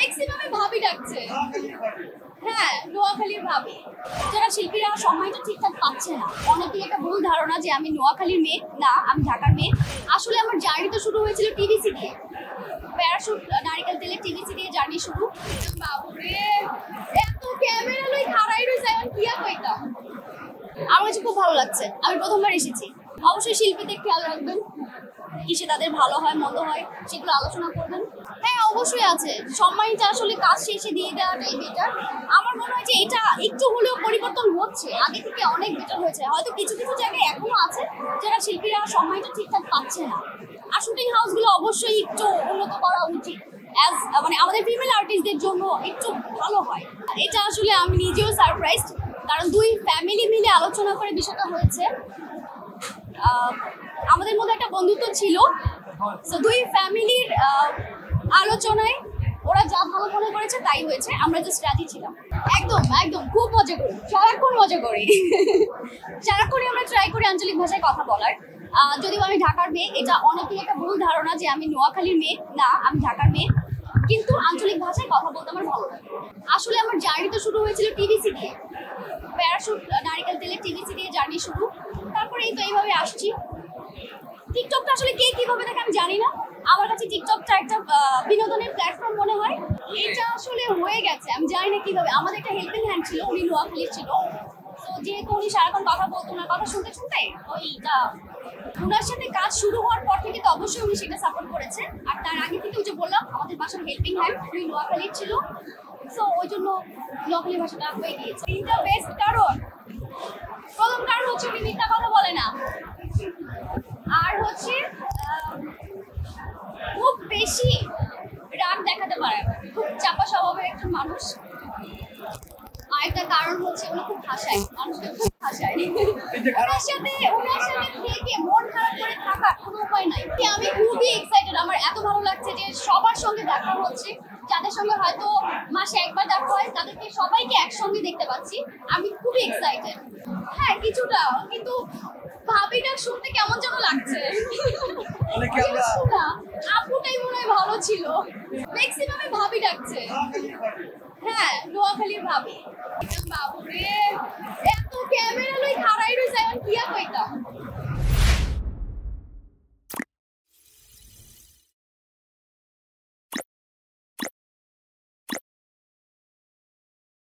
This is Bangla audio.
ম্যাক্সিমামে ভাবি ডাকছে। হ্যাঁ, নোয়াখালীর ভাবি। যারা শিল্পীরা সময়টা ঠিকঠাক পাচ্ছে না, অনেকেই একটা ভুল ধারণা যে আমি নোয়াখালীর মেয়ে, না আমি ঢাকার মেয়ে। আসলে আমার জার্নি তো শুরু হয়েছিল টিভিসি দিয়ে, প্যারাশুট নারিকেল তেলের টিভিসি দিয়ে জার্নি শুরু। বাবুরে, এত ক্যামেরা লই খাড়াই রইছে, এখন কিয়া কইতাম। আমার কাছে খুব ভালো লাগছে, আমি প্রথমবার এসেছি। অবশ্যই শিল্পীদের খেয়াল রাখবেন, কিসে তাদের ভালো হয় মন্দ হয় সেগুলো আলোচনা করবেন। হ্যাঁ অবশ্যই আছে, সম্মানটা আসলে কাজ শেষে দিয়ে দেওয়াটাই বেটার। আমার মনে হয় যে এটা একটু হলেও পরিবর্তন হচ্ছে, আগে থেকে অনেক বেটার হয়েছে। হয়তো কিছু কিছু জায়গায় এখনো আছে যারা শিল্পীরা সম্মানটা ঠিকঠাক পাচ্ছে না। আর শুটিং হাউসগুলো অবশ্যই একটু উন্নত করা উচিত, মানে আমাদের ফিমেল আর্টিস্টদের জন্য একটু ভালো হয়। এটা আসলে আমি নিজেও সারপ্রাইজড, কারণ দুই ফ্যামিলি মিলে আলোচনা করে বিষয়টা হয়েছে। আমাদের মধ্যে একটা বন্ধুত্ব ছিল, তো দুই ফ্যামিলির আলোচনায় ওরা যা ভালো মনে করেছে তাই হয়েছে, আমরা জাস্ট রাজি ছিলাম। একদম একদম খুব মজা করি, সারাক্ষণ মজা করি। সারাক্ষণই আমরা ট্রাই করি আঞ্চলিক ভাষায় কথা বলার। যদিও আমি ঢাকার মেয়ে, এটা অনেকেই একটা ভুল ধারণা যে আমি নোয়াখালীর মেয়ে, না আমি ঢাকার মেয়ে। কিন্তু আঞ্চলিক ভাষায় কথা বলতে আমার ভালো লাগে। আসলে আমার জার্নি তো শুরু হয়েছিল টিভিসি দিয়ে, প্যারাশুট নারিকেল তেলের টিভিসি দিয়ে জার্নি শুরু। তারপরে এই তো এইভাবে আসছি। টিকটকটা আসলে কে কিভাবে দেখে আমি জানি না, আমার কাছে টিকটকটা একটা বিনোদনের প্ল্যাটফর্ম মনে হয়। এটা আসলে হয়ে গেছে, আমি জানি না কিভাবে। আমাদের একটা হেল্পিং হ্যান্ড ছিল, উনি নোয়াখালীর ছিল। তো যেহেতু উনি সারাক্ষণ কথা বলতো, ওনার কথা শুনতে শুনতে ওইটা ওনার সাথে কাজ শুরু হওয়ার পর থেকে তো অবশ্যই উনি সেটা সাপোর্ট করেছে। আর তার আগে থেকে যে বললাম, আমাদের বাসার হেল্পিং হ্যান্ড উনি নোয়াখালীর ছিল, সো ওই জন্য নোয়াখালী ভাষাটা হয়ে গিয়েছে। তিনটা বেস্ট কারণ, প্রথম কারণ হচ্ছে উনি মিথ্যা কথা বলে না, আর হচ্ছে খুব বেশি রাগ দেখাতে পারে, খুব চাপা স্বভাবের একটা মানুষ। আর একটা কারণ হচ্ছে উনি খুব হাসায়, মানুষকে খুব হাসায়। ওনার সাথে থেকে মন খারাপ করে থাকার কোনো উপায় নাই। আমি খুবই এক্সাইটেড, আমার এত ভালো লাগছে যে সবার সঙ্গে দেখা হচ্ছে, যাদের সঙ্গে হয়তো মাসে একবার দেখা হয় তাদেরকে সবাইকে একসঙ্গে দেখতে পাচ্ছি। আমি খুবই এক্সাইটেড। হ্যাঁ কিছুটা, কিন্তু ভাবিটা শুনতে কেমন যেন লাগছে। আপুটাই মনে হয় ভালো ছিল। ম্যাক্সিমামে ভাবি ডাকছে। হ্যাঁ, নোয়াখালীর ভাবি। বাবুরে,